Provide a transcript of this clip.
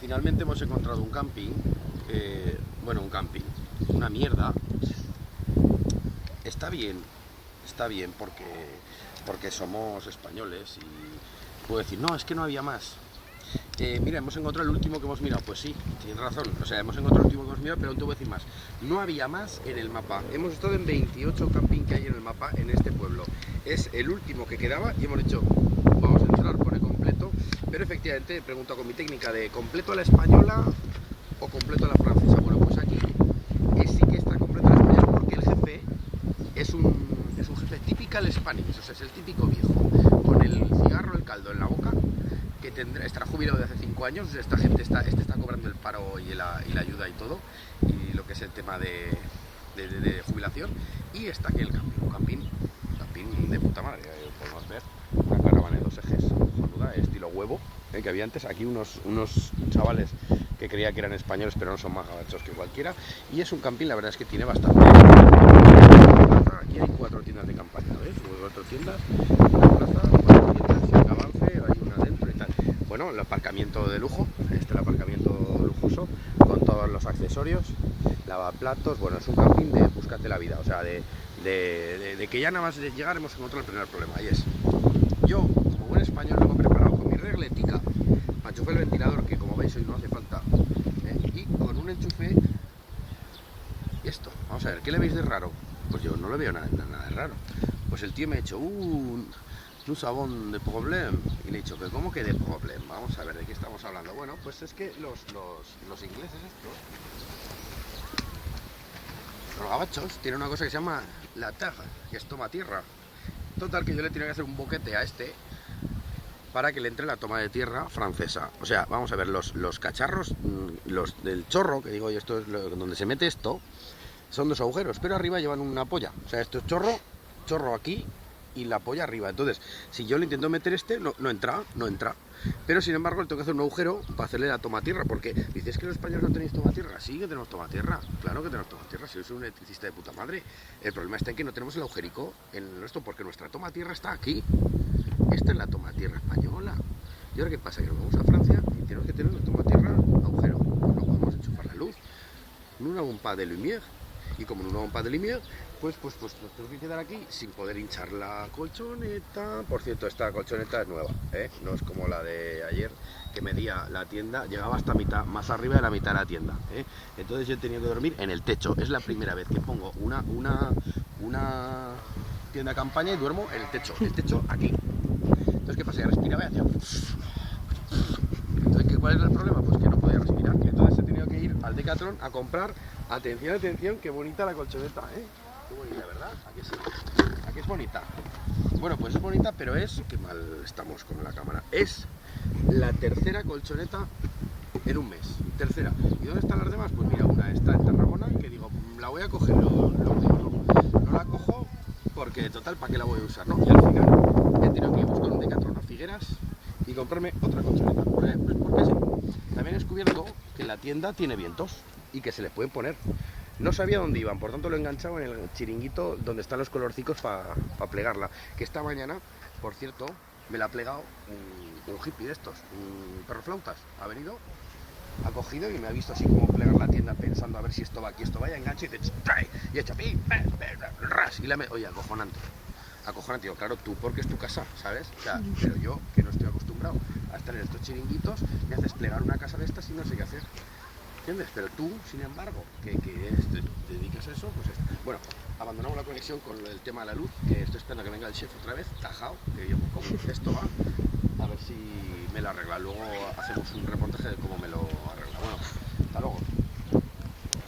Finalmente hemos encontrado un camping, bueno, un camping, una mierda. Está bien porque somos españoles y puedo decir, no, es que no había más. Mira, hemos encontrado el último que hemos mirado. Pues sí, tienes razón, o sea, hemos encontrado el último que hemos mirado, pero aún te voy a decir más. No había más en el mapa. Hemos estado en 28 camping que hay en el mapa en este pueblo. Es el último que quedaba y hemos dicho, vamos a entrar, pone completo. Pero efectivamente he preguntado con mi técnica de completo a la española o completo a la francesa. Bueno, pues aquí sí que está completo a la española porque el jefe es un jefe typical Spanish, o sea, es el típico viejo con el cigarro, el caldo en la boca, que estará jubilado de hace 5 años. Esta gente está cobrando el paro y la ayuda y todo, y lo que es el tema de jubilación. Y está aquí el camping, un camping de puta madre. Podemos ver una caravana de 2 ejes, jonuda, estilo huevo, que había antes. Aquí unos chavales que creía que eran españoles, pero no son más gabachos que cualquiera. Y es un camping, la verdad es que tiene bastante. Aquí hay 4 tiendas de campaña, ¿ves? 4 tiendas, una plaza, 4 tiendas, sin avance, hay una dentro y tal. Bueno, el aparcamiento de lujo, el aparcamiento lujoso, con todos los accesorios, lavaplatos. Bueno, es un camping de búscate la vida, o sea, de que ya nada más de llegar hemos encontrado el primer problema, y es, yo, como buen español, lo he preparado con mi regletica, para enchufar el ventilador, que como veis hoy no hace falta, y con un enchufe, esto, vamos a ver, ¿qué le veis de raro? Pues yo no le veo nada de raro. Pues el tío me ha hecho un sabón de problème. Y le he dicho, ¿pero cómo que de problème? Vamos a ver, ¿de qué estamos hablando? Bueno, pues es que los ingleses estos, los gabachos, tienen una cosa que se llama la terre, que es toma tierra. Total, que yo le tenía que hacer un boquete a este para que le entre la toma de tierra francesa. O sea, vamos a ver, los cacharros, los del chorro, que digo yo, esto es donde se mete esto, son 2 agujeros, pero arriba llevan una polla. O sea, esto es chorro aquí y la polla arriba. Entonces, si yo le intento meter no entra. Pero sin embargo, le tengo que hacer un agujero para hacerle la toma tierra, porque dices que los españoles no tenéis toma tierra. Sí que tenemos toma tierra, claro que tenemos toma tierra, si soy un electricista de puta madre. El problema está en que no tenemos el agujerico en nuestro, porque nuestra toma tierra está aquí. Esta es la toma tierra española. Y ahora, ¿qué pasa? Que nos vamos a Francia y tenemos que tener una toma tierra agujero. No podemos enchufar la luz. Una bomba de lumière. Y como en una bomba de lumière, pues nos tenemos que quedar aquí sin poder hinchar la colchoneta. Por cierto, esta colchoneta es nueva, no es como la de ayer, que medía la tienda, llegaba hasta mitad, más arriba de la mitad de la tienda, Entonces yo he tenido que dormir en el techo. Es la primera vez que pongo una tienda de campaña y duermo en el techo aquí. Entonces, ¿qué pasa? Que respiraba y hacía... Entonces, ¿cuál es el problema? Pues que no podía respirar. Entonces he tenido que ir al Decathlon a comprar. Atención, qué bonita la colchoneta, Qué bonita, ¿verdad? ¿A qué es bonita? Bueno, pues es bonita, pero qué mal estamos con la cámara. Es la 3.ª colchoneta en un mes. 3.ª. ¿Y dónde están las demás? Pues mira, una está en Tarragona, que digo, la voy a coger, no la cojo porque total, ¿para qué la voy a usar? ¿No? Y al final he tenido que ir a buscar un Decathlon a Figueras y comprarme otra colchoneta. Pues porque sí. También he descubierto que la tienda tiene vientos y que se les pueden poner. No sabía dónde iban, por tanto lo he enganchado en el chiringuito donde están los colorcicos para plegarla. Que esta mañana, por cierto, me la ha plegado un hippie de estos, un perro flautas. Ha venido, ha cogido y me ha visto así como plegar la tienda pensando a ver si esto va aquí, esto va, y engancho y dice, ¡trae! Y he hecho pi, ras, y oye, acojonante, digo, claro, tú porque es tu casa, ¿sabes? O sea, pero yo, que no estoy acostumbrado a estar en estos chiringuitos, me haces plegar una casa de estas y no sé qué hacer. ¿Entiendes? Pero tú, sin embargo, que te dedicas a eso, pues bueno, abandonamos la conexión con el tema de la luz, que estoy esperando que venga el chef otra vez, tajao, que yo como esto va, a ver si me lo arregla. Luego hacemos un reportaje de cómo me lo